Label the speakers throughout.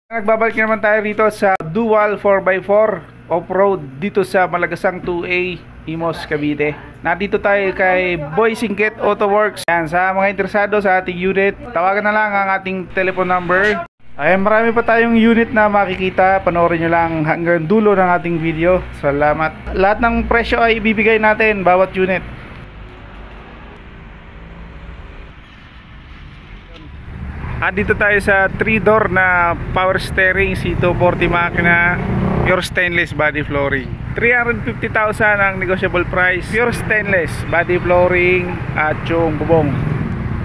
Speaker 1: Nagbabalik naman tayo rito sa Dual 4x4 Off-road dito sa Malagasang 2A, Imos, Cavite. Nandito tayo kay Boy Singket Auto Works. Yan, sa mga interesado sa ating unit, tawagan na lang ang ating telephone number. Ayan, marami pa tayong unit na makikita. Panoorin nyo lang hanggang dulo ng ating video. Salamat. Lahat ng presyo ay ibibigay natin bawat unit. Dito tayo sa 3-door na power steering C240 makina, pure stainless body flooring. 350,000 ang negotiable price. Pure stainless body flooring at yung bubong.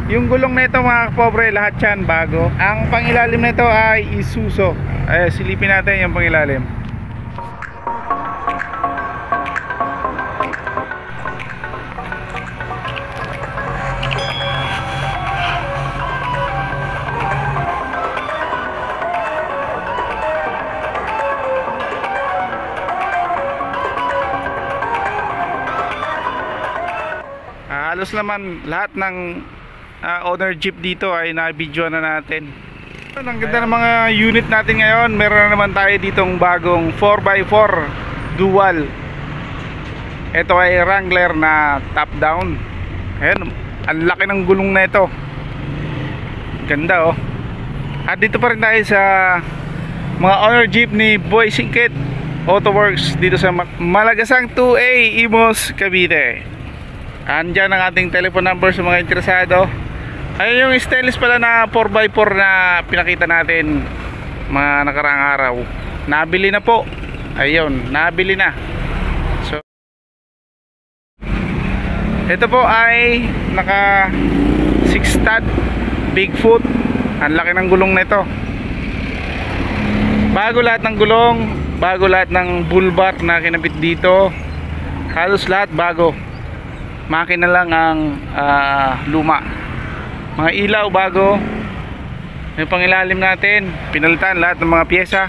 Speaker 1: Yung gulong na ito mga kapobre, lahat yan bago. Ang pangilalim na ito ay Isuzu. Silipin natin yung pangilalim. Halos naman lahat ng owner jeep dito ay na-video na natin. Ang ganda ng mga unit natin ngayon. Meron na naman tayo ditong bagong 4x4 dual. Ito ay Wrangler na top down. Ayan, ang laki ng gulong na ito. Ganda oh. At dito pa rin tayo sa mga owner jeep ni Boy Singket Auto Works dito sa Malagasang 2A, Imos, Cavite. Andyan ang ating telephone number sa mga interesado. Ayun yung stainless pala na 4x4 na pinakita natin mga nakaraang araw. Nabili na po. Ayun, nabili na. So, ito po ay naka 6 stud Bigfoot. Ang laki ng gulong na ito. Bago lahat ng gulong, bago lahat ng bull bar na kinabit dito. Halos lahat bago. Makina lang ang luma. Mga ilaw bago. Yung pangilalim natin, pinalitan lahat ng mga pyesa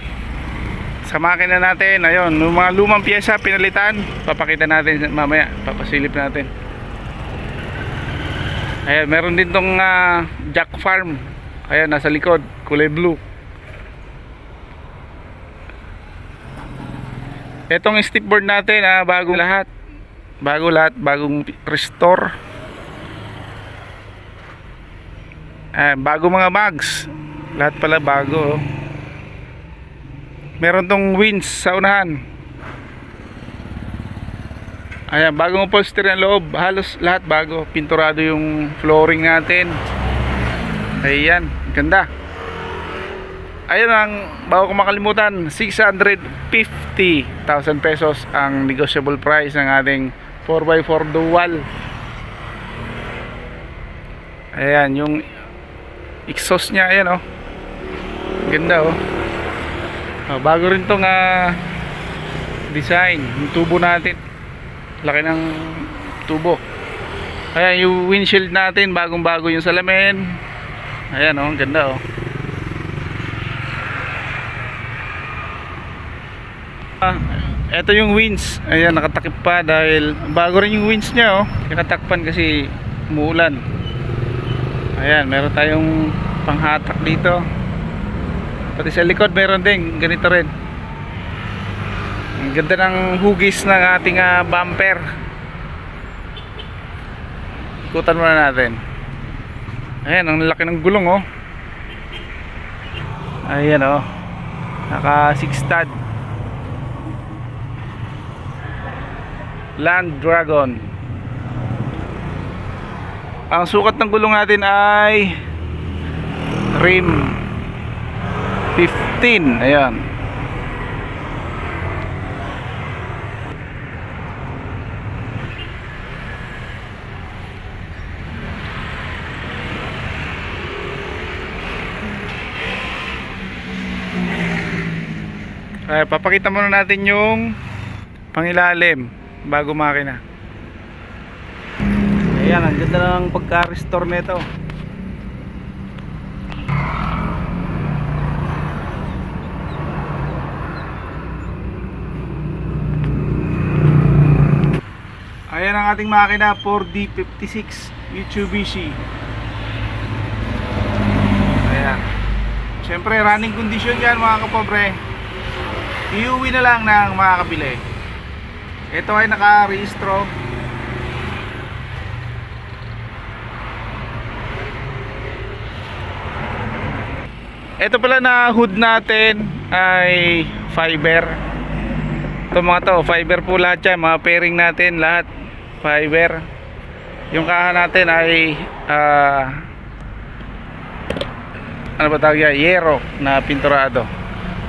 Speaker 1: sa makina natin. Ayun, yung mga lumang pyesa pinalitan. Papakita natin mamaya, papasilip natin. Ayan, meron din tong jack farm. Ayan, nasa likod, kulay blue. Etong stepboard natin, bago lahat. Bago lahat, bagong restore. Bago mga mags. Lahat pala bago. Meron tong winch sa unahan. Ayan, bagong upholstery ng loob. Halos lahat bago. Pinturado yung flooring natin. Ayan, ganda. Ayun ang, bago ko makalimutan, 650,000 pesos ang negotiable price ng ating 4x4 dual. Ayan, yung exhaust nya, ayan oh. Ganda oh. Bago rin tong design. Yung tubo natin, laki ng tubo. Ayan, yung windshield natin, bagong bago yung salamin. Ayan oh, ganda oh. Ito yung winch. Ayan, nakatakip pa dahil bago rin yung winch nya oh. Nakatakpan kasi umuulan. Ayan, meron tayong panghatak dito. Pati sa likod meron din, ganito rin. Ang ganda ng hugis ng ating bumper. Ikutan muna natin. Ayan, ang laki ng gulong oh. Ayan oh. Naka 6 stud Land Dragon. Ang sukat ng gulong natin ay rim 15. Ayan. Papakita muna natin yung pangilalim bago makina. Ayan, ang ganda ng pagka-restore nito. Ayan ang ating makina, 4D56 Mitsubishi. Ayan. Siyempre running condition yan mga kapobre. Iuwi na lang ng makakabili. Ito ay naka-rehistro. Ito pala na hood natin ay fiber. Ito mga to, fiber po lahat yan. Mga pairing natin lahat fiber. Yung kaha natin ay ano ba tawag yan? Yero na pinturado.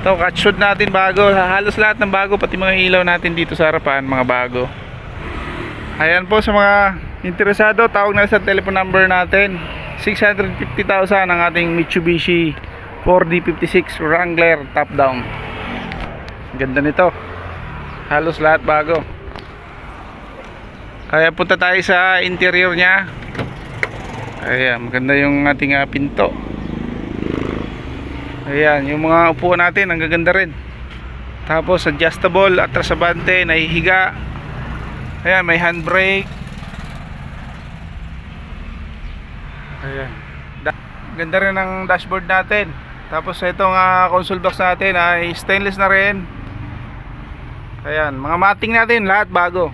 Speaker 1: Ito, catchwood natin bago. Halos lahat ng bago, pati mga ilaw natin dito sa harapan, mga bago. Ayan po, sa mga interesado, tawag na sa telephone number natin. 650,000 ang ating Mitsubishi 4D56 Wrangler top down. Ganda nito. Halos lahat bago. Kaya punta tayo sa interior nya. Ayan, maganda yung ating pinto. Ayan, yung mga upuan natin ang gaganda rin. Tapos adjustable, atrasabante, nahihiga. Ayan, may handbrake. Ayan, ganda rin ang dashboard natin. Tapos itong console box natin ay stainless na rin. Ayan, mga mating natin lahat bago.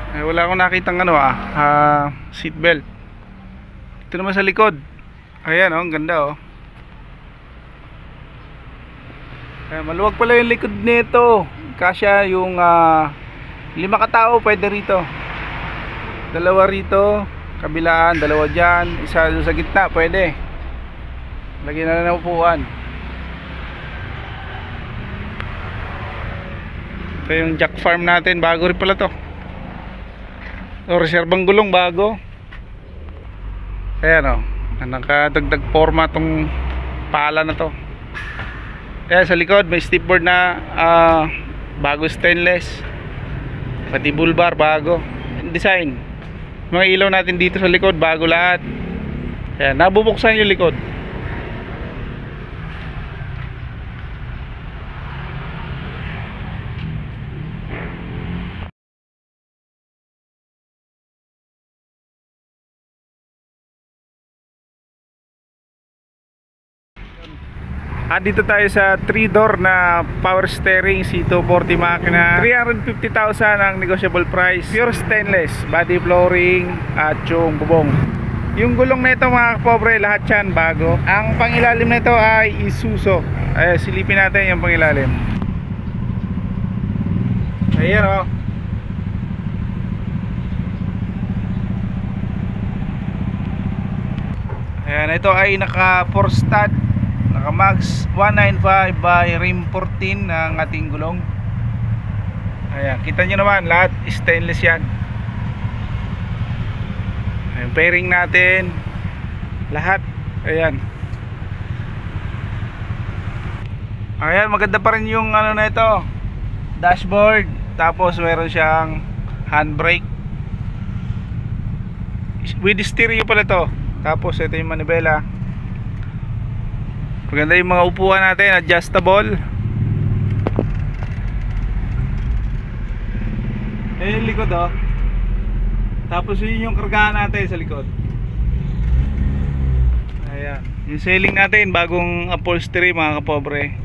Speaker 1: Ay, wala akong nakitang seat belt. Ito naman sa likod. Ayan ang ganda Ayan, maluwag pala yung likod nito. Kasya yung 5 katao pwede rito. 2 rito, kabilaan, 2 dyan, isa sa gitna pwede. Lagyan na ng upuan. Ito yung jack farm natin, bago rin pala to. Reserbang gulong bago. Ayan nakadagdag forma tong pala na to. Ayan, sa likod may stepboard na bago stainless. Pati bull-bar bago. Design. Mga ilaw natin dito sa likod bago lahat. Ayan, nabubuksan yung likod. Dito tayo sa 3-door na power steering C240 makina. 350,000 ang negotiable price. Pure stainless, body flooring at yung bubong. Yung gulong na ito mga kapobre, lahat yan bago. Ang pangilalim na ito ay Isuzu. Ay, silipin natin yung pangilalim. Ayan Ayan, ito ay naka 4 stud, naka max 195 by rim 14 ng ating gulong. Ayan, kita nyo naman lahat stainless yan. Ayan, pairing natin lahat. Ayan, maganda pa rin yung na ito, dashboard. Tapos meron siyang handbrake with stereo pala ito. Tapos ito yung manibela. Maganda yung mga upuan natin, adjustable. Yung likod Tapos yun yung kargahan natin sa likod. Ayan, yung ceiling natin, bagong upholstery mga kapobre.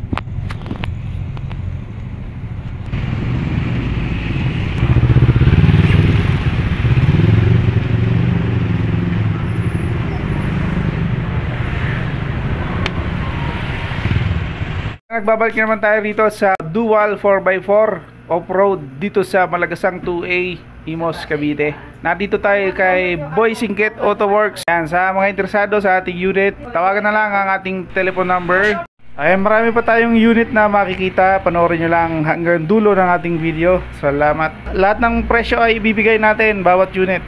Speaker 1: Nagbabalik naman tayo dito sa dual 4x4 off-road dito sa Malagasang 2A, Imos, Cavite. Nandito tayo kay Boy Singket Auto Works. Yan, sa mga interesado sa ating unit, tawagan na lang ang ating telephone number. Ayan, marami pa tayong unit na makikita. Panoorin nyo lang hanggang dulo ng ating video. Salamat. Lahat ng presyo ay ibibigay natin bawat unit.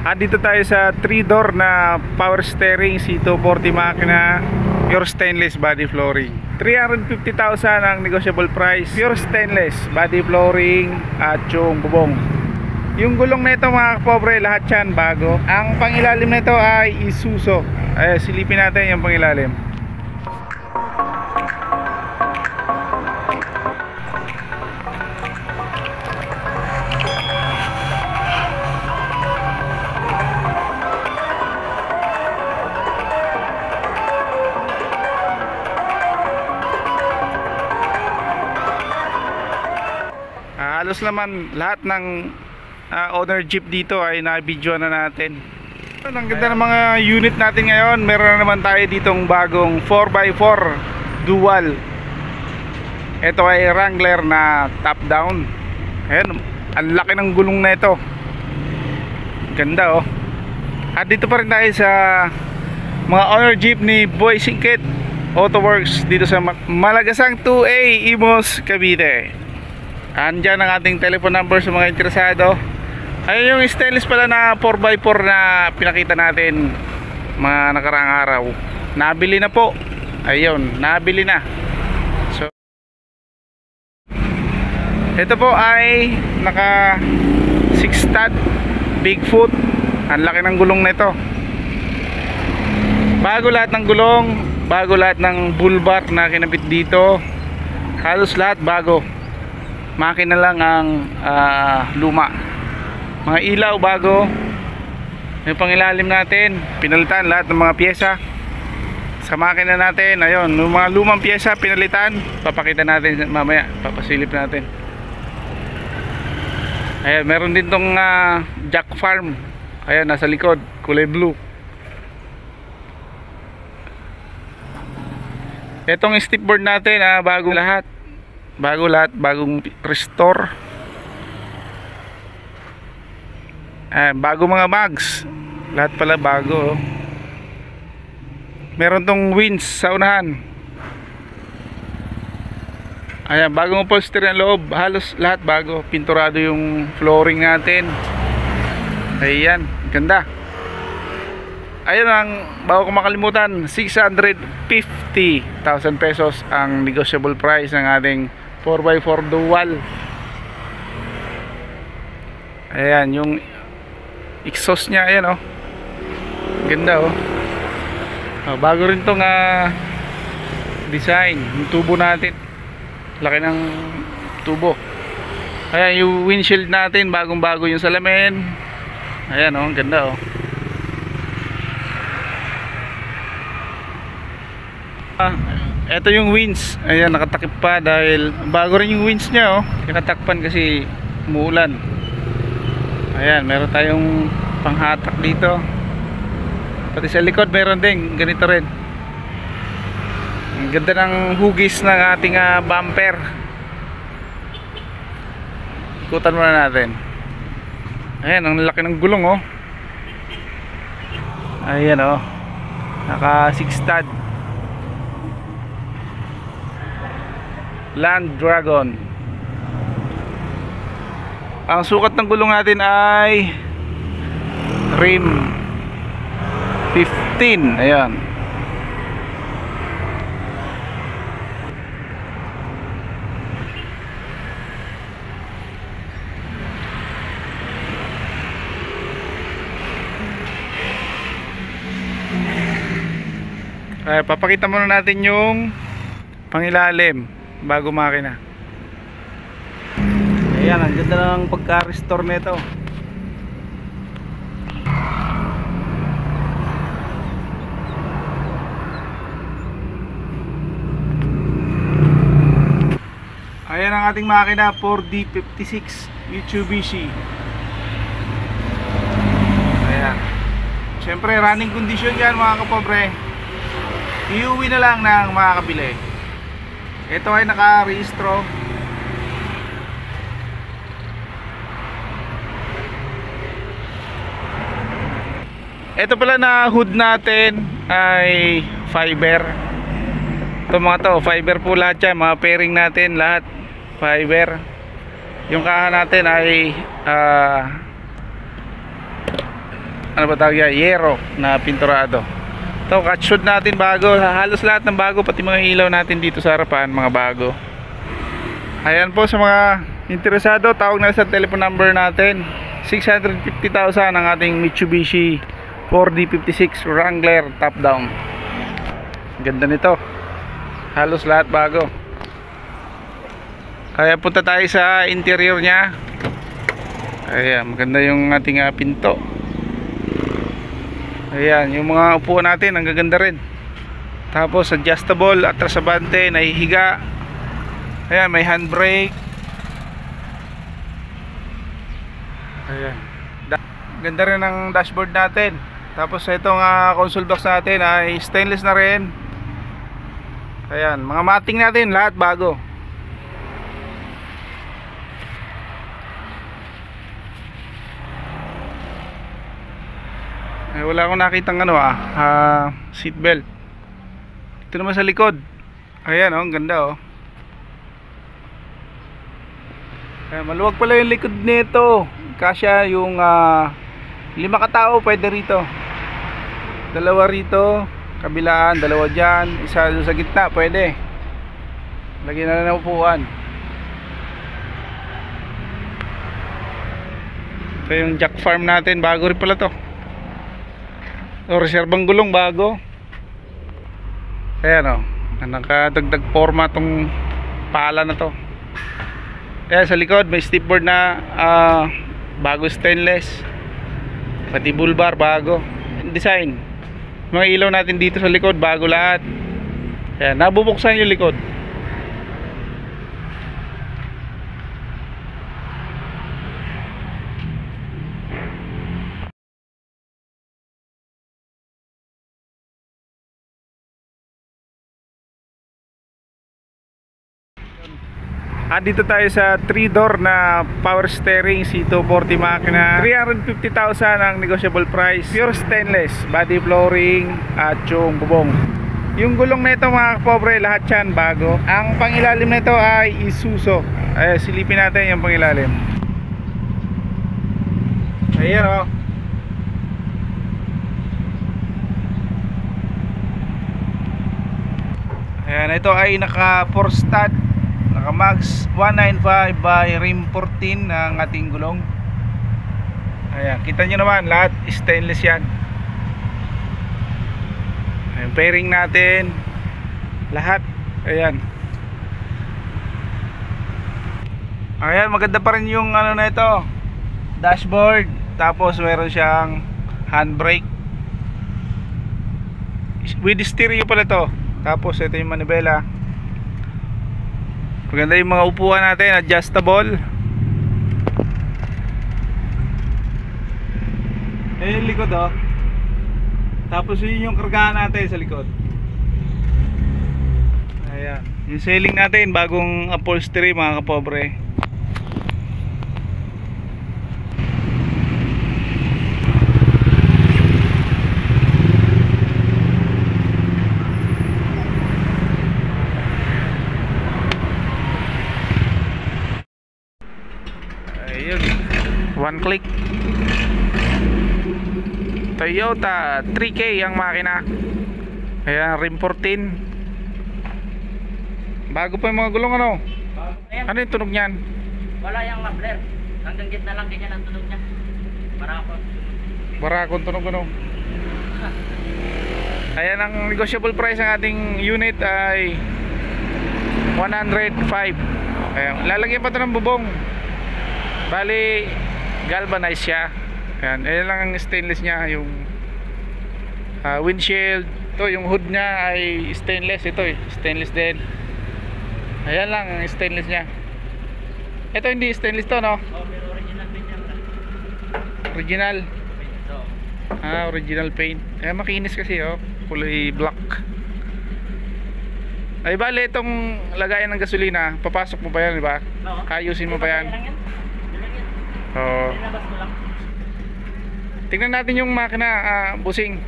Speaker 1: Dito tayo sa 3-door na power steering C240 makina, pure stainless body flooring. 350,000 ang negotiable price. Pure stainless body flooring at yung bubong. Yung gulong na ito mga kapobre, lahat yan bago. Ang pangilalim na ito ay Isuzu. Ay, silipin natin yung pangilalim. Halos naman lahat ng owner jeep dito ay na-video na natin. Ang ganda ng mga unit natin ngayon. Meron na naman tayo ditong bagong 4x4 dual. Ito ay Wrangler na top down. Ayan, ang laki ng gulong na ito. Ganda oh. At dito pa rin tayo sa mga owner jeep ni Boy Singkit Autoworks dito sa Malagasang 2A, Imos, Cavite. Andyan ang ating telephone number sa mga interesado. Ayun yung stainless pala na 4x4 na pinakita natin mga nakaraang araw. Nabili na po. Ayun, nabili na. So, ito po ay naka 6 stud Bigfoot. Ang laki ng gulong na ito. Bago lahat ng gulong, bago lahat ng bull bar na kinabit dito. Halos lahat bago. Makina lang ang luma. Mga ilaw bago. Yung pangilalim natin, pinalitan lahat ng mga pyesa sa makina natin. Ayun, yung mga lumang pyesa pinalitan. Papakita natin mamaya, papasilip natin. Ayan, meron din tong jack farm. Ayan, nasa likod, kulay blue. Etong stepboard natin, bago lahat. Bago lahat, bagong restore. Bago mga mags. Lahat pala bago oh. Meron tong winch sa unahan. Ayan, bagong upholstery ang loob. Halos lahat bago. Pinturado yung flooring natin. Ayan, ganda. Ayun ang, bago ko makalimutan, 650,000 pesos ang negotiable price ng ating 4x4 dual. Ayan, yung exhaust nya, ayan oh. Ganda oh. Bago rin tong design. Yung tubo natin, laki ng tubo. Ayan, yung windshield natin, bagong bago yung salamin. Ayan oh, ganda oh. Ito yung winch. Ayan, nakatakip pa dahil bago rin yung winch nya oh. Nakatakpan kasi umuulan. Ayan, meron tayong panghatak dito. Pati sa likod meron din, ganito rin. Ang ganda ng hugis ng ating bumper. Ikutan muna natin. Ayan, ang laki ng gulong oh. Ayan oh. Naka 6 stud Land Dragon. Ang sukat ng gulong natin ay rim 15. Ayan. Papakita muna natin yung pangilalim bago makina. Ayan, ang ganda ng pagka-restore nito. Ayan ang ating makina, 4D56 Mitsubishi. Ayan. Siyempre, running condition yan mga kapobre. Iuwi na lang ng mga kabili. Ito ay naka-rehistro. Ito pala na hood natin ay fiber. Ito mga to, fiber po lahat yan. Mga pairing natin lahat fiber. Yung kaha natin ay ano ba tawag yan? Yero na pinturado. Ito, catchwood natin bago. Halos lahat ng bago, pati mga ilaw natin dito sa harapan, mga bago. Ayan po, sa mga interesado, tawag na sa telephone number natin. 650,000 ang ating Mitsubishi 4D56 Wrangler top down. Ganda nito. Halos lahat bago. Kaya punta tayo sa interior nya. Ayan, maganda yung ating pinto. Ayan, yung mga upuan natin ang gaganda rin. Tapos adjustable, atras sa bante, nahihiga. Ayan, may handbrake. Ayan. Ganda rin ng dashboard natin. Tapos itong console box natin ay stainless na rin. Ayan, mga mating natin lahat bago. Ay, wala akong nakitang seat belt. Ito naman sa likod. Ayan ang ganda Ayan, maluwag pala yung likod nito. Kasya yung 5 katao pwede rito. 2 rito, kabilaan, 2 dyan, isa sa gitna pwede. Lagyan na lang ng upuan. Ito yung jack farm natin, bago rin pala to. Reserbang gulong bago. Ayan nakadagdag forma tong pala na to. Kaya sa likod may stepboard na bago stainless. Pati bull bar bago. Design. Mga ilaw natin dito sa likod bago lahat. Ayan, nabubuksan yung likod. Dito tayo sa 3-door na power steering C240 makina. 350,000 ang negotiable price. Pure stainless, body flooring at yung bubong. Yung gulong na ito mga kapobre, lahat yan bago. Ang pangilalim na ito ay Isuzu. Ay, silipin natin yung pangilalim. Ayan Ayan, ito ay naka 4 stud, naka max 195 by rim 14 ang ating gulong. Ayan, kita nyo naman lahat stainless yan. Ayan, fairing natin lahat. Ayan, ayan, maganda pa rin yung na ito, dashboard. Tapos meron siyang handbrake with stereo pala to. Tapos ito yung manibela. Maganda yung mga upuan natin, adjustable. Ayan yung likod Tapos yun yung kargahan natin sa likod. Ayan, yung ceiling natin, bagong upholstery mga kapobre. One click. Toyota 3K ang makina. Ayan, rim 14. Bago pa yung mga gulong Ano yung tunog niyan?
Speaker 2: Wala yung muffler. Hanggang gitna lang ganyan ang tunog niya.
Speaker 1: Barakon tunog Ayan, ang negotiable price ng ating unit ay 105. Ayan, lalagyan pa ito ng bubong. Bali galvanized siya. Ayan lang ang stainless niya. Yung windshield, ito yung hood niya ay stainless. Ito stainless din. Ayan lang ang stainless niya. Ito hindi stainless to
Speaker 2: pero original paint yan.
Speaker 1: Original original paint. Makinis kasi kulay black. Ay bali itong lagayan ng gasolina, papasok mo pa yan, di ba? Ayusin mo pa yan. Tingnan natin yung makina, busing.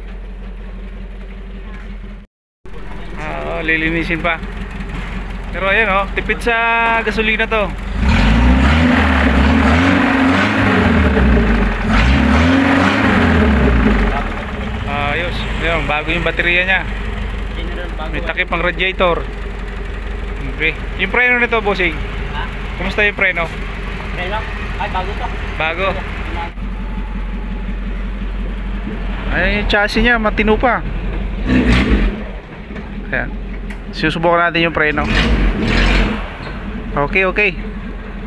Speaker 1: Lilinisin pa. Pero ayan tipid sa gasolina to. Ayos. Ayan, bago yung baterya nya. May takip ang radiator. Okay. Yung preno nito, bossing. Kumusta yung preno?
Speaker 2: Preno? Ay, bago to.
Speaker 1: Bago. Ay, yung chassis nya matino pa. Ayan. Susubukan natin yung preno. Okay.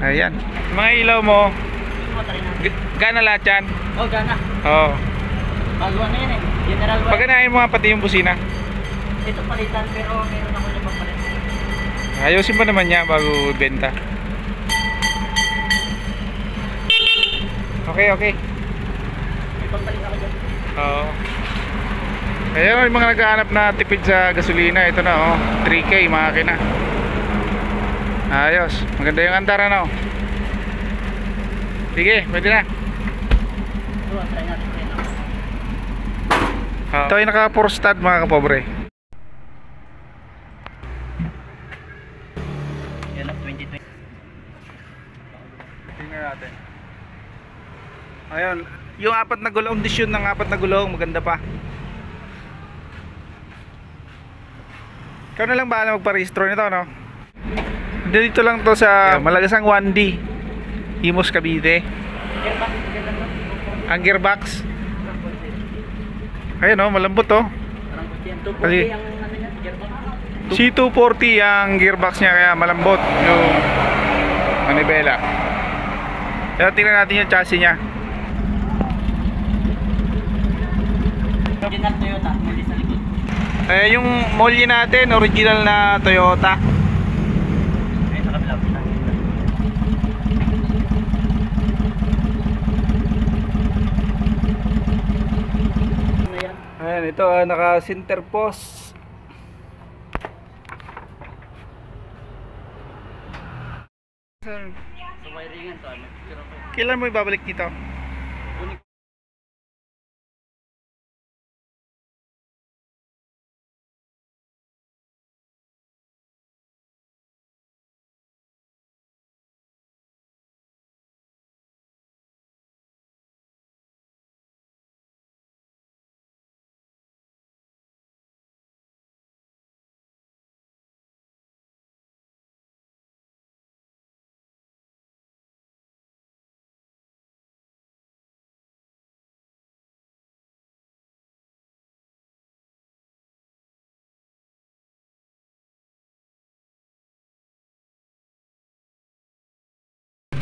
Speaker 1: Ayan. Mga ilaw mo, gana lahat yan?
Speaker 2: Gana. Bago na yan General White.
Speaker 1: Paganahin mo nga pati yung busina.
Speaker 2: Ito palitan, pero meron ako niya papalitan.
Speaker 1: Ayusin pa naman niya bago benta. Okay okay.
Speaker 2: May pagbalik ako dyan.
Speaker 1: Oo. Ayan yung mga naghahanap na tipid sa gasolina. Ito na oh, 3K makina. Ayos, maganda yung andar ano. Sige, pwede na.
Speaker 2: So, try natin rin.
Speaker 1: Ito ay naka 4 stud mga kapobre.
Speaker 2: Yan ang 2020.
Speaker 1: Tingnan natin. Ayun, yung apat na gulong, kondisyon ng apat na gulong, maganda pa. Ikaw na lang bahala magpa-restore nito, no? Dito lang to sa Malagasang 1D, Imus, Cavite. Ang gearbox. Ayun, no, malambot to.
Speaker 2: Parang gusto yan. 240
Speaker 1: Kasi-
Speaker 2: ang ano niya, gearbox.
Speaker 1: C240 ang gearbox niya, kaya malambot yung manibela. Kaya tingnan natin yung chassis niya.
Speaker 2: Original Toyota, muli sa likod.
Speaker 1: Yung molly natin, original na Toyota.
Speaker 2: Ayun, sa kabila. Ano yan?
Speaker 1: Ayan, ito naka center post.
Speaker 2: Sa wiringan to, ano? Pero ko.
Speaker 1: Kailan mo ibabalik dito?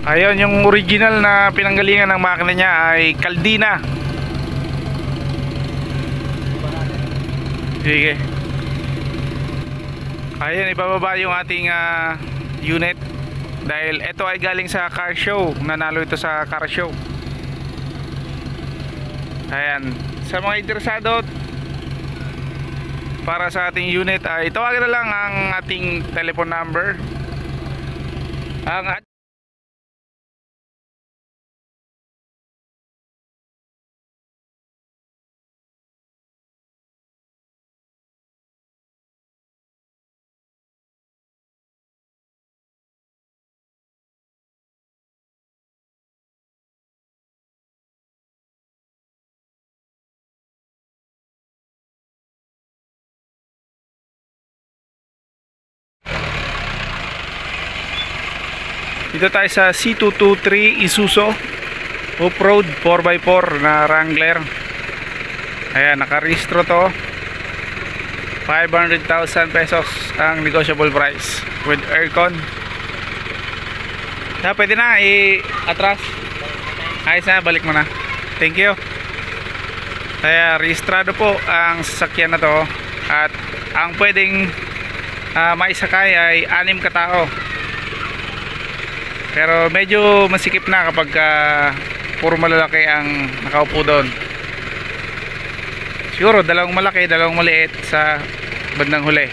Speaker 1: Ayun, yung original na pinanggalingan ng makina niya ay Caldina. Sige. Ayun, ibababa yung ating unit. Dahil ito ay galing sa car show. Nanalo ito sa car show. Ayan. Sa mga interesado para sa ating unit ay tawagan na lang ang ating telephone number. Ang dito tayo sa C223 Isuzu Off-Road 4x4 na Wrangler. Ayan, nakarehistro to. 500,000 pesos ang negotiable price with aircon. Pwede na i-atras. Ayos na, balik mo na. Thank you. Kaya rehistrado po ang sasakyan na to. At ang pwedeng maisakay ay 6 katao. Pero medyo masikip na kapag puro malalaki ang nakaupo doon. Siguro dalawang malaki, dalawang maliit sa bandang huli.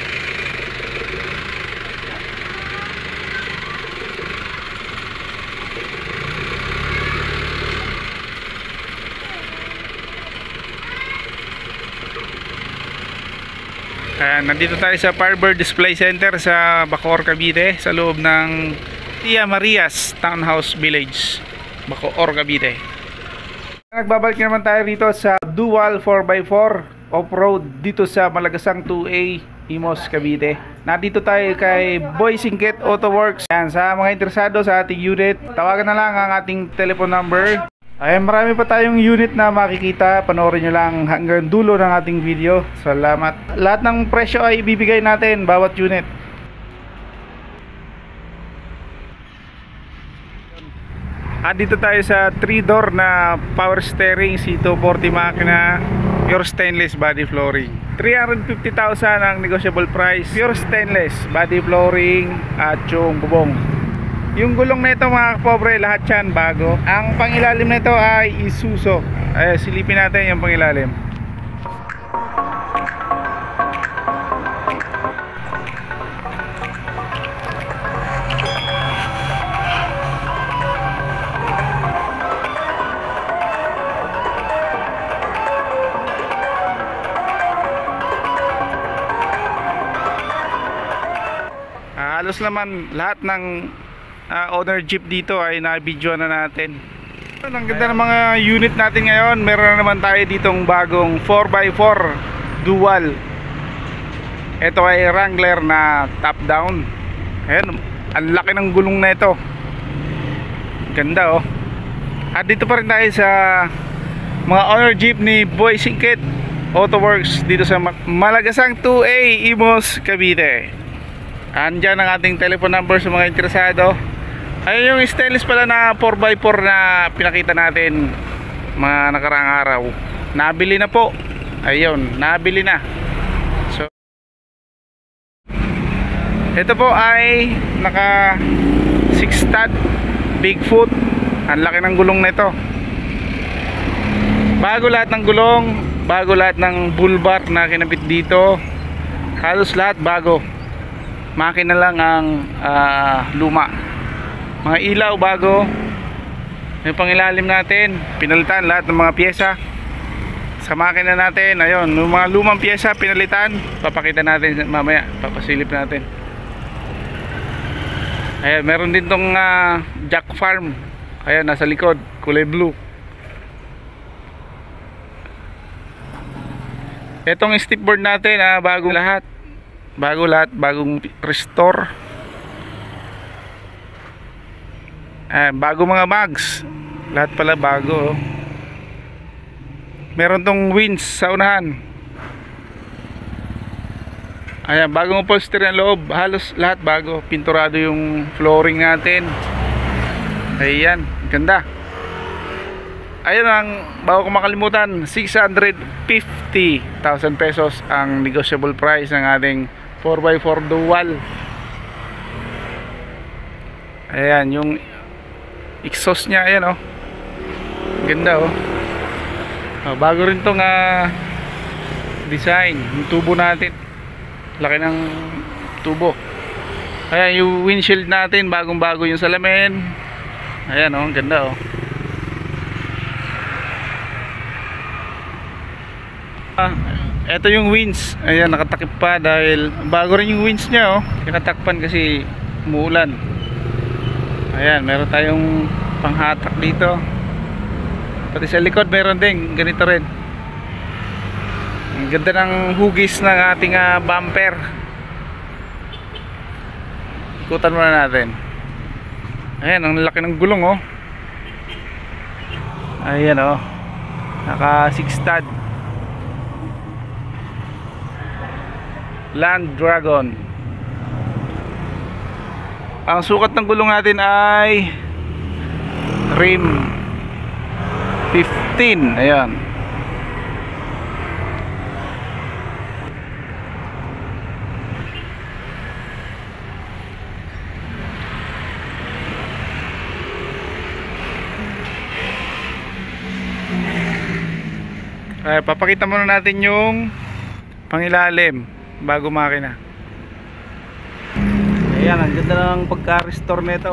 Speaker 1: Nandito tayo sa Firebird Display Center sa Bacoor, Cavite, sa loob ng Tia Marias Townhouse Village, Bacoor, Cavite. Nagbabalik naman tayo rito sa Dual 4x4 Off-Road dito sa Malagasang 2A, Imus, Cavite. Nandito tayo kay Boy Singket Auto Works. Yan, sa mga interesado sa ating unit, tawagan na lang ang ating telephone number. Ay, marami pa tayong unit na makikita. Panoorin nyo lang hanggang dulo ng ating video. Salamat. Lahat ng presyo ay ibibigay natin bawat unit. Dito tayo sa 3-door na power steering C240 makina, pure stainless body flooring. 350,000 ang negotiable price. Pure stainless body flooring at yung bubong. Yung gulong na ito mga kapobre, lahat yan bago. Ang pangilalim na ito ay Isuzu. Ay, silipin natin yung pangilalim. Halos naman lahat ng owner jeep dito ay na-video na natin. Ang ganda ng mga unit natin ngayon. Meron na naman tayo ditong bagong 4x4 dual. Ito ay Wrangler na top down. Ayan, ang laki ng gulong na ito. Ganda oh. At dito pa rin tayo sa mga owner jeep ni Boy Singkit Auto Works dito sa Malagasang 2A, Imos, Cavite. Andyan ang ating telephone number sa mga interesado. Ayun yung stainless pala na 4x4 na pinakita natin mga nakaraang araw. Nabili na po. Ayun, nabili na. So, ito po ay naka 6 stud Bigfoot. Ang laki ng gulong na ito. Bago lahat ng gulong, bago lahat ng bull bar na kinabit dito. Halos lahat bago. Makina lang ang luma. Mga ilaw bago. Yung pangilalim natin, pinalitan lahat ng mga pyesa sa makina natin. Ayun, yung mga lumang pyesa pinalitan. Papakita natin mamaya, papasilip natin. Ayan, meron din tong jack farm. Ayan, nasa likod, kulay blue. Etong stepboard natin, bago lahat. Bago lahat, bagong restore. Bago mga mags. Lahat pala bago. Meron tong winch sa unahan. Ayan, bagong upholstery ng loob. Halos lahat bago. Pinturado yung flooring natin. Ayan, ganda. Ayun ang, bago ko makalimutan, 650,000 pesos ang negotiable price ng ating 4x4 dual. Ayan, yung exhaust nya, ayan oh. Ganda oh. Bago rin tong design. Yung tubo natin, laki ng tubo. Ayan, yung windshield natin, bagong bago yung salamin. Ayan oh, ganda oh. Ito yung winch. Ayan, nakatakip pa dahil bago rin yung winch nya oh. Nakatakpan kasi umuulan. Ayan, meron tayong panghatak dito. Pati sa likod meron din, ganito rin. Ang ganda ng hugis ng ating bumper. Ikutan muna natin. Ayan, ang laki ng gulong oh. Ayan oh. Naka 6 stud Land Dragon. Ang sukat ng gulong natin ay rim 15. Ayan. Papakita muna natin yung pangilalim bago makina. Ayan, ang ganda ng pagka-restore nito.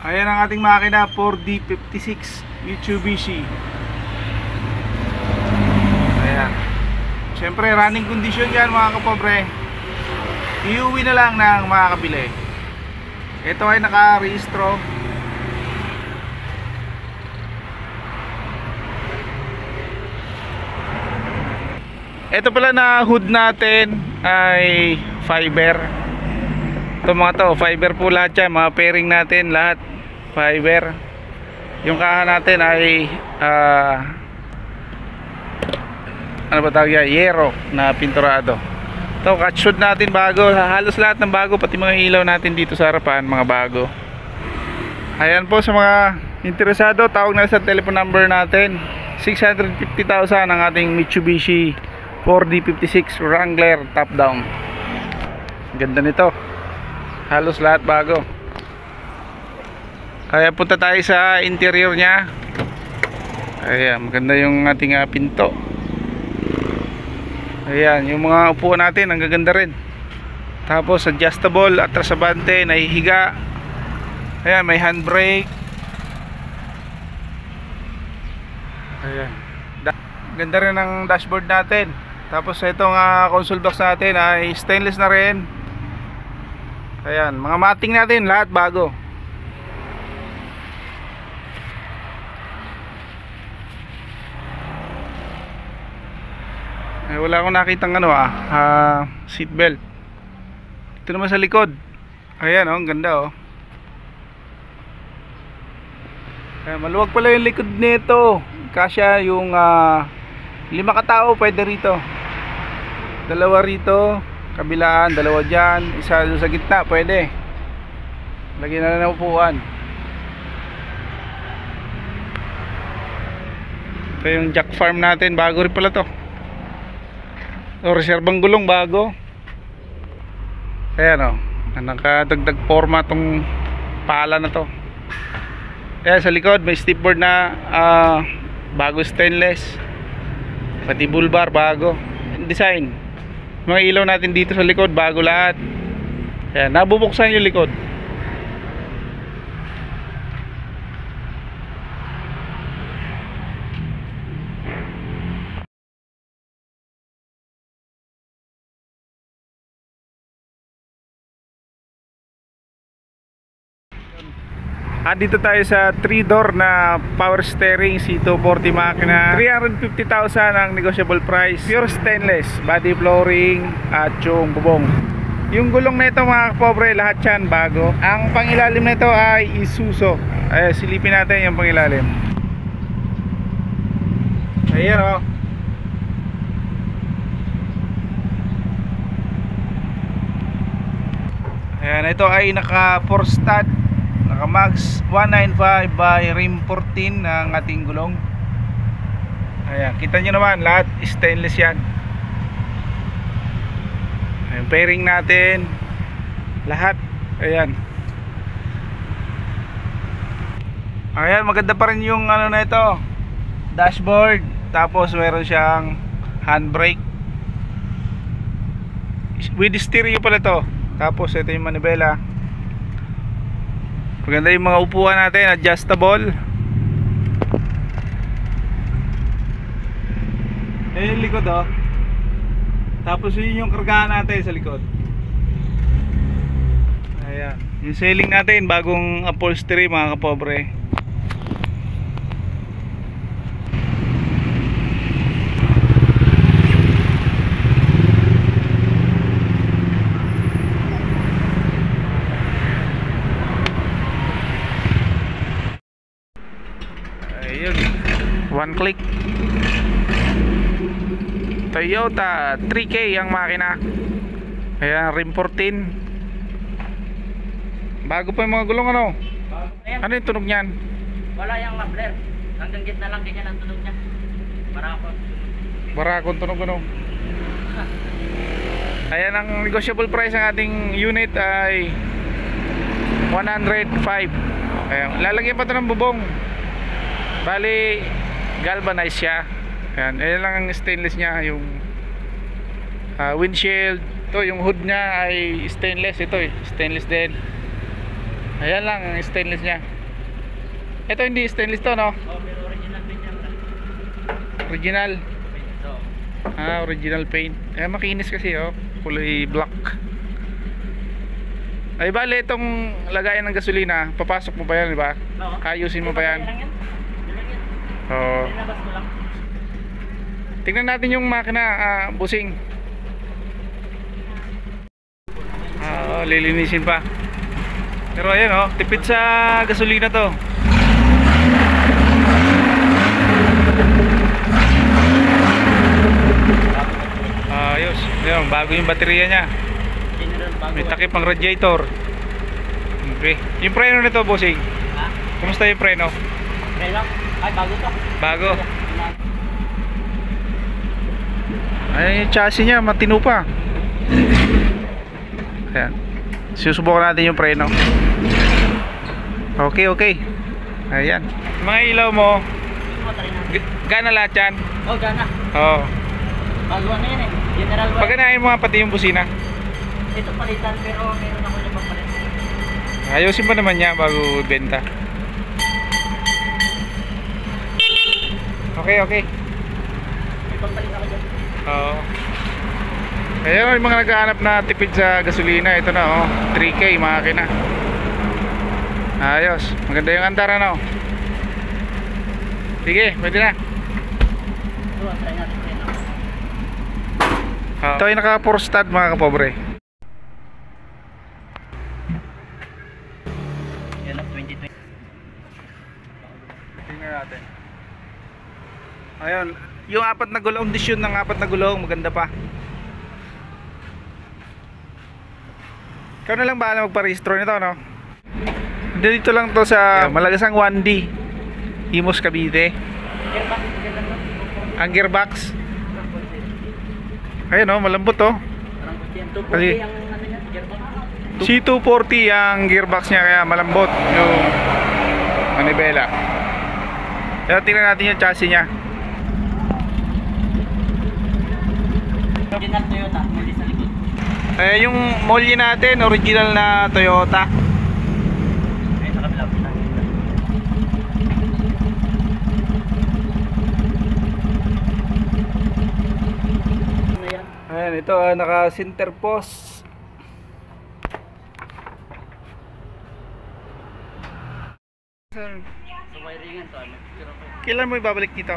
Speaker 1: Ayan ang ating makina, 4D56 Mitsubishi. Ayan. Siyempre, running condition yan mga kapobre. Iuwi na lang ng mga kabili. Ito ay naka-rehistro. Ito pala na hood natin ay fiber. Ito mga to, fiber po lahat yan. Mga pairing natin, lahat fiber. Yung kaha natin ay ano ba tawag yan? Yero na pinturado. Ito, catchwood natin bago. Halos lahat ng bago, pati mga ilaw natin dito sa harapan, mga bago. Ayan po, sa mga interesado, tawag na sa telephone number natin 650,000 ang ating Mitsubishi 4D56 Wrangler top down. Ganda nito. Halos lahat bago. Kaya punta tayo sa interior niya. Ayan, maganda yung ating pinto. Ayan, yung mga upuan natin ang gaganda rin. Tapos adjustable, atras abante, nahihiga. Ayan, may handbrake. Ayan. Ganda rin ang dashboard natin. Tapos itong console box natin ay stainless na rin. Ayan, mga mating natin lahat bago. Ay, wala akong nakitang seat belt. Ito naman sa likod. Ayan ang ganda Ayan, maluwag pala yung likod nito. Kasya yung 5 katao pwede rito. 2 rito, kabilaan, 2 dyan, isa sa gitna pwede. Lagyan na lang ng upuan. Ito yung jack farm natin, bago rin pala to. Reserbang gulong bago. Ayan nakadagdag forma tong pala na to. Ayan, sa likod may stepboard na bago stainless. Pati bull bar bago. Design. Mga ilaw natin dito sa likod bago lahat. Ayan, nabubuksan yung likod. Dito tayo sa 3-door na power steering C240 makina. 350,000 ang negotiable price. Pure stainless, body flooring at yung bubong. Yung gulong na ito mga kapobre, lahat yan bago. Ang pangilalim na ito ay Isuzu. Ay, silipin natin yung pangilalim. Ayan Ayan, ito ay naka 4 stud, naka max 195 by rim 14 ng ating gulong. Ayan, kita nyo naman lahat stainless yan. Ayan, fairing natin lahat. Ayan, maganda pa rin yung na ito, dashboard. Tapos meron siyang handbrake with stereo pala ito. Tapos ito yung manibela. Maganda yung mga upuan natin, adjustable. Yung likod Tapos yun yung kargahan natin sa likod. Ayan, yung ceiling natin, bagong upholstery mga kapobre. One click. Toyota 3K ang makina. Ayan, rim 14. Bago pa yung mga gulong Ano yung tunog niyan?
Speaker 2: Wala yung muffler. Hanggang gitna lang ganyan ang tunog niya.
Speaker 1: Barakong tunog Ayan, ang negotiable price ng ating unit ay 105. Ayan, lalagyan pa ito ng bubong. Bali galvanized siya. Ayan lang ang stainless niya. Yung windshield, ito yung hood niya ay stainless. Ito stainless din. Ayan lang ang stainless niya. Ito hindi stainless to
Speaker 2: pero original paint yan.
Speaker 1: Original original paint. Makinis kasi kulay black. Ay bali itong lagayan ng gasolina, papasok mo pa yan, di ba?
Speaker 2: No.
Speaker 1: Ayusin mo pa yan.
Speaker 2: Nilabas mo lang.
Speaker 1: Tingnan natin yung makina, busing. Lilinisin pa. Pero ayan tipid sa gasolina to. Ayos. Ayan, bago yung baterya niya. May takip ang radiator. Okay. Yung preno nito, bossing. Kumusta yung preno?
Speaker 2: Preno? Ay, bago to.
Speaker 1: Bago. Ay, yung chassis niya matino pa. Ayan. Susubukan natin yung preno. Okay, okay. Ayan. Mga ilaw mo, gana lahat yan?
Speaker 2: Oh, gana.
Speaker 1: Oo.
Speaker 2: Baguhan na yan eh. General White.
Speaker 1: Paganahin mo nga pati yung busina.
Speaker 2: Ito palitan pero meron ako yung papalit.
Speaker 1: Ayusin pa naman niya bago ibenta. Okay, okay.
Speaker 2: May papalit ako dyan.
Speaker 1: Oo. Ayan, yung mga naghahanap na tipid sa gasolina. Ito na, oh. 3K, makina. Ayos. Maganda yung andar, ano? Sige, pwede na.
Speaker 2: So, try natin preno.
Speaker 1: Ito ay naka 4 stud, mga kapobre.
Speaker 2: Yan ang 2020.
Speaker 1: Tingnan natin. Ayun, yung apat na gulong, kondisyon ng apat na gulong, maganda pa. Ikaw na lang bahala magparehistro nito, no? Dito lang to sa Malagasang 1D, Imus, Cavite.
Speaker 2: Gearbox, ganda to.
Speaker 1: Ang gearbox. Ayun, no, malambot, oh.
Speaker 2: Parang gusto yan. 240
Speaker 1: Kasi-
Speaker 2: ang ano yan, gearbox.
Speaker 1: C240 ang gearbox niya, kaya malambot yung manibela. Kaya tingnan natin yung chassis niya.
Speaker 2: Original Toyota, muli sa likod.
Speaker 1: Yung molly natin, original na Toyota.
Speaker 2: Ay, sa kabila. Ano yan?
Speaker 1: Ayan, ito naka center post.
Speaker 2: Sa wiringan to, ano? Pero
Speaker 1: Kailan mo ibabalik dito?